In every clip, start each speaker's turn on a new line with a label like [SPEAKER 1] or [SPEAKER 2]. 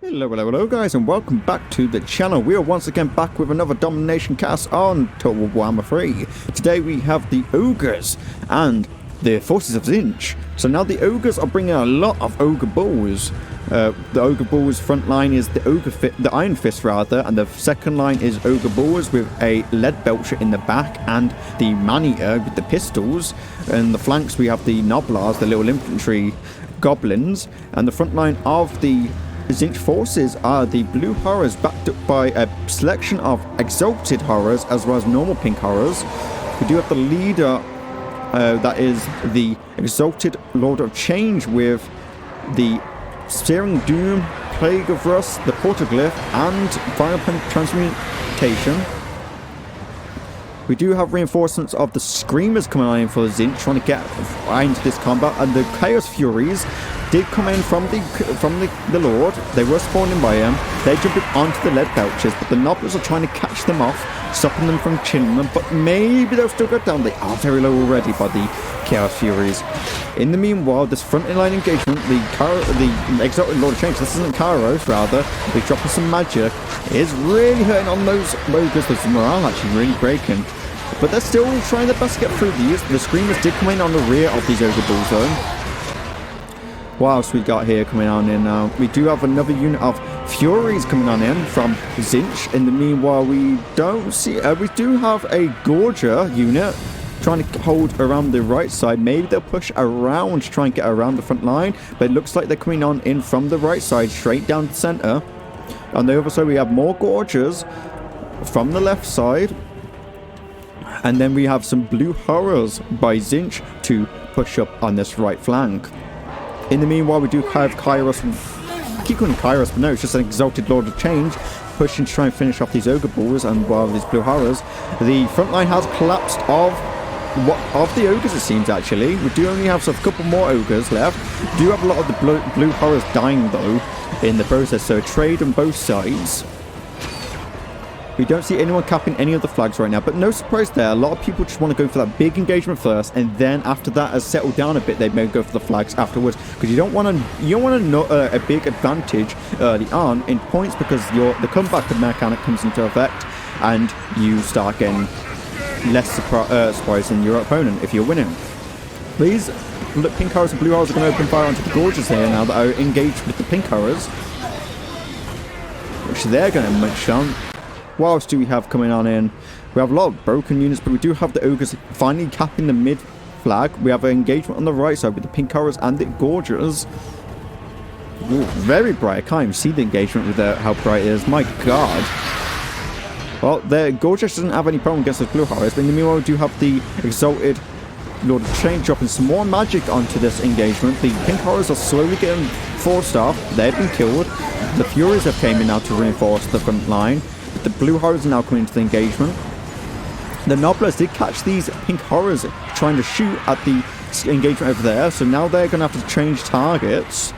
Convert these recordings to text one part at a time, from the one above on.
[SPEAKER 1] Hello guys, and welcome back to the channel. We are once again back with another Domination cast on Total Warhammer 3. Today we have the Ogres and the forces of Tzeentch. So now the Ogres are bringing a lot of Ogre Bulls. The Ogre Bulls front line is the Iron Fist rather, and the second line is Ogre Bulls with a lead belcher in the back and the Man-Eater with the pistols. And the flanks we have the Noblars, the little infantry goblins, and the front line of the Tzeentch forces are the blue horrors backed up by a selection of exalted horrors as well as normal pink horrors. We do have the leader that is the exalted Lord of Change with the Searing Doom, Plague of Rust, the Portoglyph and Final Transmutation. We do have reinforcements of the Screamers coming on in for the Tzeentch, trying to get into this combat, and the Chaos Furies did come in from the Lord. They were spawning by him. They're jumping onto the lead belchers, but the Nobblers are trying to catch them off, stopping them from killing them, but maybe they'll still go down. They are very low already by the Chaos Furies. In the meanwhile, this front line engagement, the Exalted Lord of Change, this isn't Kairos, rather, he's dropping some magic, is really hurting on those Ogres. There's morale actually really breaking. But they're still trying their best to get through these. The Screamers did come in on the rear of these Ogre Bulls though. What else we got here coming on in now? We do have another unit of Furies coming on in from Tzeentch. In the meanwhile, we don't see... we do have a Gorger unit trying to hold around the right side. Maybe they'll push around to try and get around the front line. But it looks like they're coming on in from the right side, straight down the center. On the other side, we have more Gorgers from the left side. And then we have some blue horrors by Tzeentch to push up on this right flank. In the meanwhile, we do have Kairos. I keep calling Kairos, but no, it's just an Exalted Lord of Change pushing to try and finish off these Ogre Bulls and these blue horrors. The front line has collapsed of the Ogres, it seems, actually. We do only have a couple more Ogres left. We do have a lot of the blue horrors dying, though, in the process, so a trade on both sides. We don't see anyone capping any of the flags right now, but no surprise there. A lot of people just want to go for that big engagement first, and then after that has settled down a bit, they may go for the flags afterwards, because you don't want a big advantage early on in points, because the comeback mechanic comes into effect, and you start getting less surprise than your opponent if you're winning. These pink horrors and blue horrors are going to open fire onto the Gorgers here now that are engaged with the pink horrors, which they're going to munch on. What else do we have coming on in? We have a lot of broken units, but we do have the Ogres finally capping the mid flag. We have an engagement on the right side with the pink horrors and the Gorgers. Ooh, very bright. I can't even see the engagement with how bright it is. My god. Well, the Gorgers doesn't have any problem against the blue horrors, but in the meanwhile, we do have the Exalted Lord of Change dropping some more magic onto this engagement. The pink horrors are slowly getting forced off. They've been killed. The Furies have came in now to reinforce the front line. The blue horrors are now coming into the engagement. The Nobblers did catch these pink horrors trying to shoot at the engagement over there, so now they're going to have to change targets.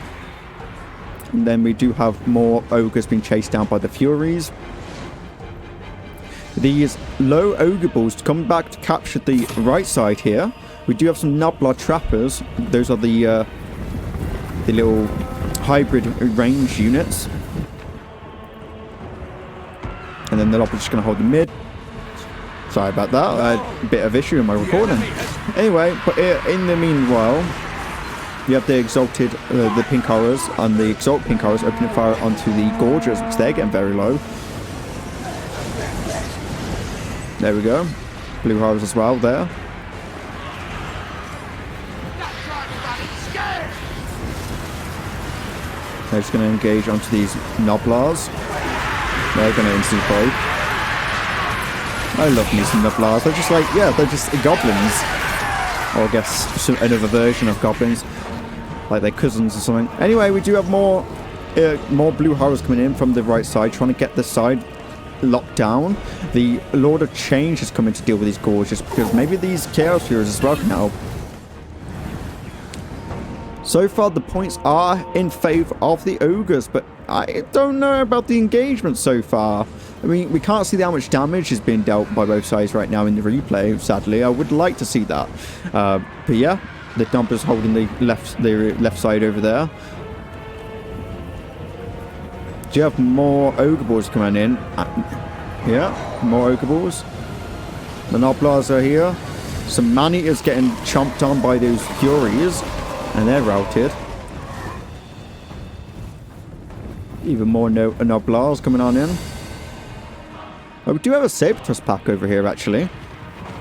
[SPEAKER 1] And then we do have more Ogres being chased down by the Furies. These low Ogre Bulls come back to capture the right side here. We do have some Nobblar Trappers. Those are the little hybrid range units. And then the Nobbler's just going to hold the mid. Sorry about that. A bit of issue in my recording. Anyway, but in the meanwhile, you have the Exalted, the Pink Horrors, and the Exalted Pink Horrors opening fire onto the Gorgers, which they're getting very low. There we go. Blue Horrors as well there. They're just going to engage onto these Nobblars. They're going to instant break. I love me some Nobblars. They're just like, yeah, they're just goblins. Or I guess another version of goblins. Like their cousins or something. Anyway, we do have more blue horrors coming in from the right side, trying to get the side locked down. The Lord of Change has come in to deal with these Gorgers, because maybe these Chaos Furies as well can help. So far, the points are in favour of the Ogres, but I don't know about the engagement so far. I mean, we can't see how much damage is being dealt by both sides right now in the replay, sadly. I would like to see that. But yeah, the Dumpers holding the left side over there. Do you have more ogre balls coming in? Yeah, more ogre balls. The Noblars are here. Some man-eaters getting chomped on by those Furies, and they're routed. Even more Noblars coming on in. Oh, we do have a Saber-Thrust pack over here, actually.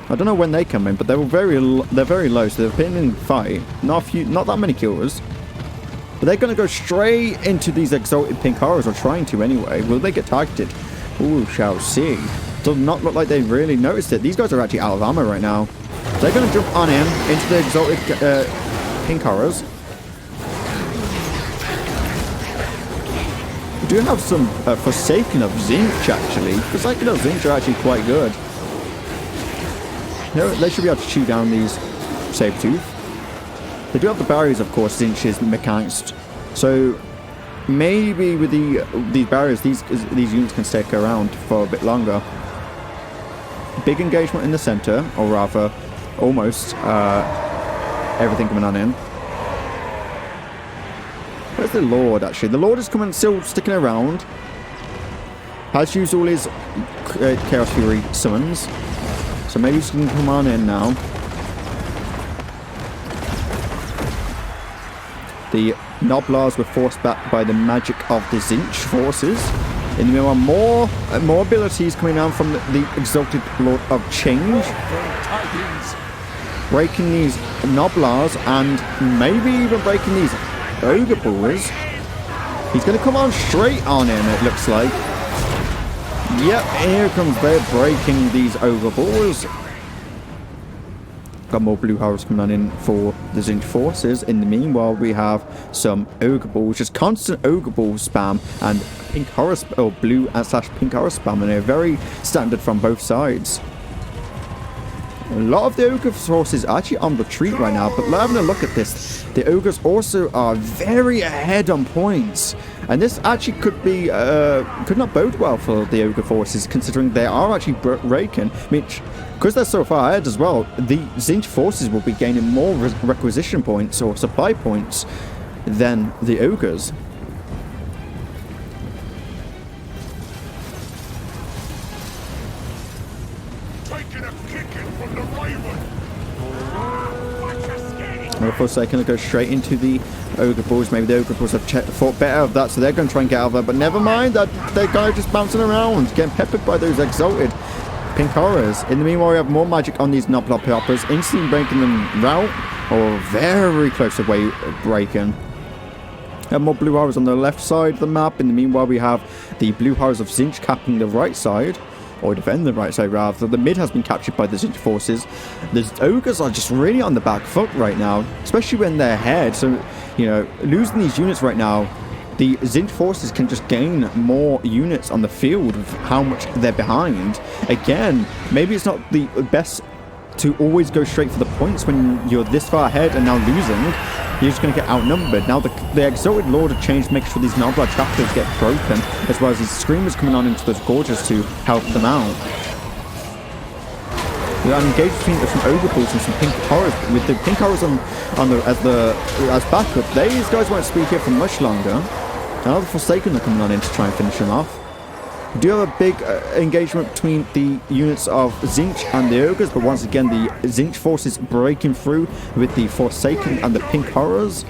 [SPEAKER 1] I don't know when they come in, but they're very low, so they've been in fight. Not that many kills. But they're going to go straight into these exalted pink horrors, or trying to anyway. Will they get targeted? Ooh, shall see. Does not look like they really noticed it. These guys are actually out of ammo right now. They're going to jump on in into the exalted pink horrors. We do have some Forsaken of Tzeentch, actually. Forsaken of Tzeentch are actually quite good. You know, they should be able to chew down these Sabertooth. They do have the barriers, of course. Tzeentch is mechanics. So maybe with these barriers, these units can stick around for a bit longer. Big engagement in the center, or rather, almost everything coming on in. Where's the Lord, actually? The Lord is still sticking around. Has used all his Chaos Fury summons. So maybe he can come on in now. The Noblars were forced back by the magic of the Tzeentch forces. In the meanwhile, more abilities coming down from the Exalted Lord of Change. Breaking these Noblars and maybe even breaking these Ogre Balls. He's going to come on straight on in, it looks like. Yep, here comes they're breaking these Ogre Balls. Got more blue horrors coming on in for the Tzeentch forces. In the meanwhile, we have some Ogre Balls, just constant Ogre Ball spam and pink horror or blue / pink horror spam, and they're very standard from both sides. A lot of the Ogre forces are actually on retreat right now, but having a look at this, the Ogres also are very ahead on points. And this actually could not bode well for the Ogre forces, considering they are actually breaking. Which, because they're so far ahead as well, the Tzeentch forces will be gaining more requisition points or supply points than the Ogres. And of course, they're going to go straight into the Ogre Balls. Maybe the Ogre Balls have thought better of that, so they're going to try and get out of there. But never mind, that they're kind of just bouncing around, getting peppered by those exalted pink horrors. In the meanwhile, we have more magic on these Noblar Poppers, instantly breaking them route, or very close away breaking. And more blue horrors on the left side of the map. In the meanwhile, we have the blue horrors of Tzeentch capping the right side. Or defend the right side rather. The mid has been captured by the Tzeentch forces. The Ogres are just really on the back foot right now, especially when they're ahead. So, you know, losing these units right now, the Tzeentch forces can just gain more units on the field of how much they're behind. Again, maybe it's not the best to always go straight for the points when you're this far ahead and now losing. You're just going to get outnumbered. Now the Exalted Lord of Change makes sure these Noblar chapters get broken, as well as these Screamers coming on into those gorges to help them out. We are engaged between some Ogre Balls and some Pink Horrors. With the Pink Horrors as backup, these guys won't be here for much longer. Now the Forsaken are coming on in to try and finish them off. We do have a big engagement between the units of Tzeentch and the Ogres, but once again the Tzeentch forces breaking through with the Forsaken and the Pink Horrors.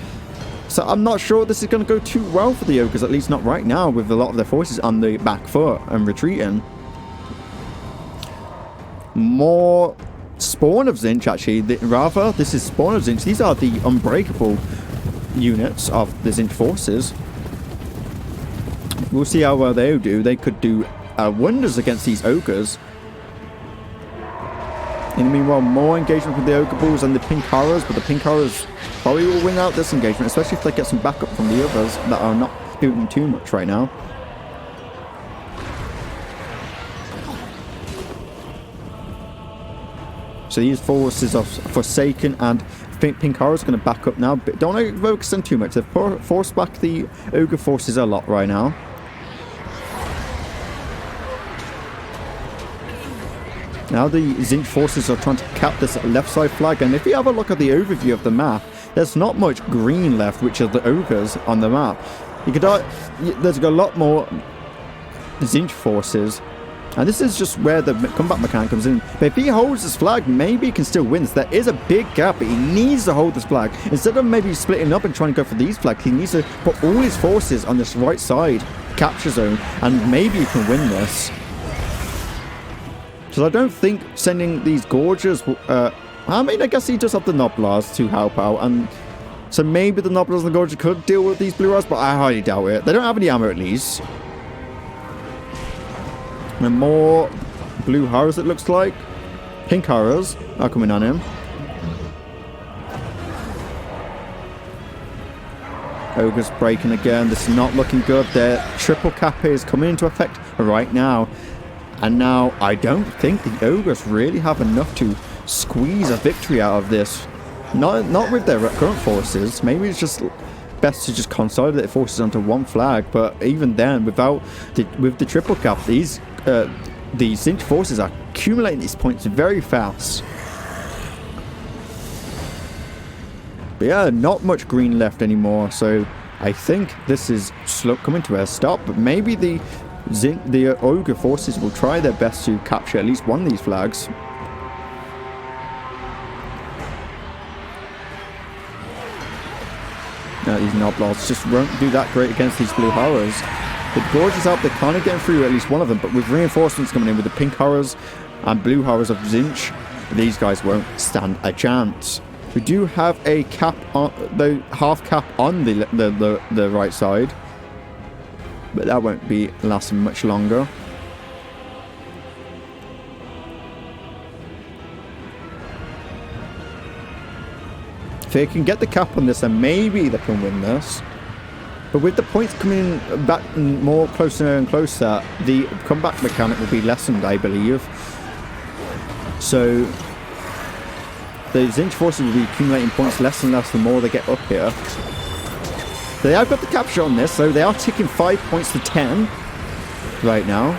[SPEAKER 1] So I'm not sure this is going to go too well for the Ogres, at least not right now, with a lot of their forces on the back foot and retreating. More Spawn of Tzeentch, actually. This is Spawn of Tzeentch. These are the unbreakable units of the Tzeentch forces. We'll see how well they do. They could do wonders against these Ogres. In the meanwhile, more engagement with the Ogre Balls and the Pink Horrors, but the Pink Horrors probably will win out this engagement, especially if they get some backup from the others that are not doing too much right now. So these forces of Forsaken and Pink Horrors are going to back up now. But don't want to focus on too much. They've forced back the Ogre forces a lot right now. Now the Tzeentch forces are trying to cap this left side flag, and if you have a look at the overview of the map, there's not much green left, which are the Ogres on the map. You could, there's a lot more Tzeentch forces. And this is just where the combat mechanic comes in. But if he holds this flag, maybe he can still win this. There is a big gap, but he needs to hold this flag. Instead of maybe splitting up and trying to go for these flags, he needs to put all his forces on this right side capture zone, and maybe he can win this. So I don't think sending these Gorges... I mean, I guess he does have the Noblars to help out, and so maybe the Noblars and the Gorges could deal with these blue arrows, but I highly doubt it. They don't have any ammo, at least. And more blue horrors, it looks like. Pink horrors are coming on him. Ogres breaking again. This is not looking good. Their triple cap is coming into effect right now. And now I don't think the Ogres really have enough to squeeze a victory out of this. Not with their current forces. Maybe it's just best to just consolidate their forces onto one flag. But even then, with the triple cap, the Tzeentch forces are accumulating these points very fast. But yeah, not much green left anymore, so I think this is coming to a stop. But maybe the Ogre forces will try their best to capture at least one of these flags. Now these Noblars just won't do that great against these blue horrors. The Gorges out, they're kind of getting through at least one of them, but with reinforcements coming in with the pink horrors and blue horrors of Tzeentch, these guys won't stand a chance. We do have a cap on the half cap on the right side, but that won't be lasting much longer. If they can get the cap on this, then maybe they can win this. But with the points coming back more closer and closer, the comeback mechanic will be lessened, I believe. So the Tzeentch forces will be accumulating points less and less the more they get up here. They have got the capture on this, so they are ticking 5 points to 10 right now.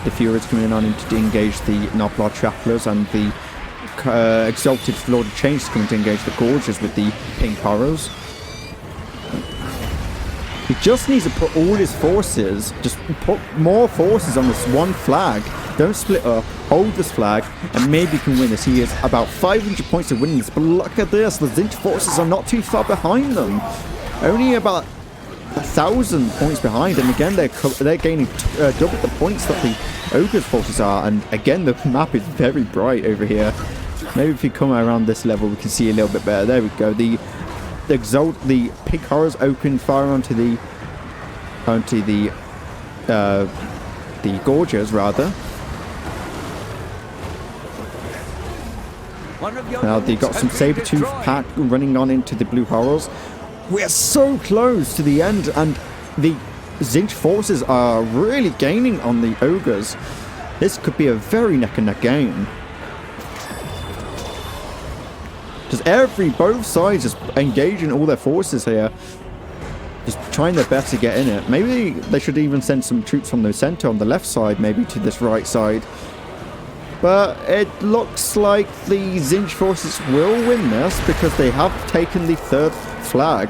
[SPEAKER 1] The Furies coming on in to engage the Noblar Tramplers, and the Exalted Lord of Change is coming to engage the Gorges with the pink horrors. He just needs to put all his forces, just put more forces on this one flag. Don't split up, hold this flag, and maybe he can win this. He is about 500 points to win this, but look at this, the Tzeentch forces are not too far behind them. Only about 1,000 points behind, and again they're gaining double the points that the Ogres forces are, and again the map is very bright over here. Maybe if we come around this level we can see a little bit better. There we go. The pink horrors open fire onto the Gorges rather. Now they got some saber-tooth pack running on into the blue horrors. We're so close to the end, and the Tzeentch forces are really gaining on the Ogres. This could be a very neck-and-neck game. Just both sides just engaging all their forces here. Just trying their best to get in it. Maybe they should even send some troops from the center on the left side, maybe to this right side. But it looks like the Tzeentch forces will win this because they have taken the third flag.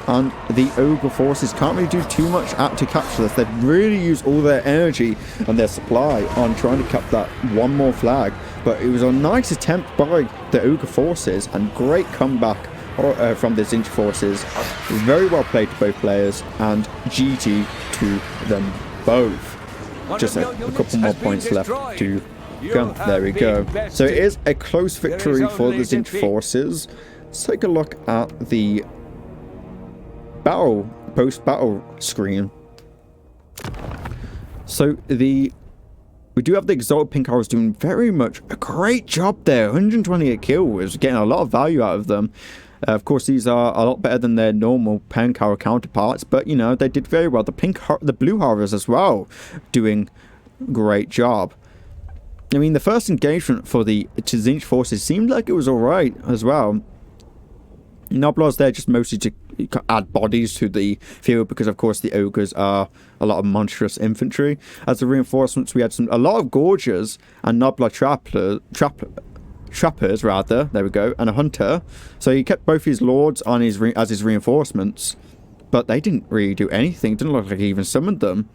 [SPEAKER 1] And the Ogre forces can't really do too much to capture this. They've really used all their energy and their supply on trying to cap that one more flag. But it was a nice attempt by the Ogre forces and great comeback from the Tzeentch forces. Very well played to both players, and GG to them both. Just a couple more points left to go. There we go. So it is a close victory for the Tzeentch forces. Let's take a look at the post-battle screen. So we do have the Exalted Pink Horrors doing very much a great job there. 128 kills, getting a lot of value out of them. Of course, these are a lot better than their normal pink horror counterparts, but you know they did very well. The blue horrors as well, doing great job. I mean, the first engagement for the Tzeentch forces seemed like it was all right as well. Noblars there just mostly to add bodies to the field because of course the Ogres are a lot of monstrous infantry. As the reinforcements we had a lot of Gorges and Noblar trappers rather. There we go, and a hunter. So he kept both his lords on his as his reinforcements, but they didn't really do anything. It didn't look like he even summoned them.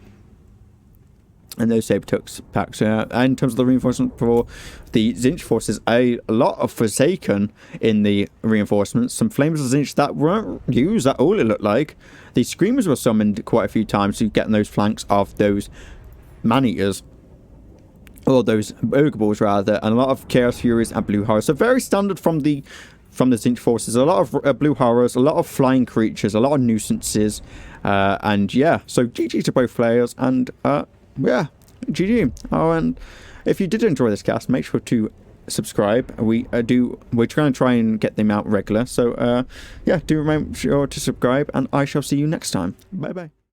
[SPEAKER 1] And those saber-tooth packs. And in terms of the reinforcement for the Tzeentch forces, a lot of Forsaken in the reinforcements. Some Flames of Tzeentch that weren't used at all, it looked like. The Screamers were summoned quite a few times to get in those flanks of those Man-Eaters. Or those Ogre Balls, rather. And a lot of Chaos Furies and Blue Horrors. So very standard from the Tzeentch forces. A lot of Blue Horrors, a lot of flying creatures, a lot of nuisances. And yeah, so GG to both players. And yeah, GG. Oh, and if you did enjoy this cast, make sure to subscribe. We're trying to try and get them out regular. So yeah, do remember sure to subscribe, and I shall see you next time. Bye bye.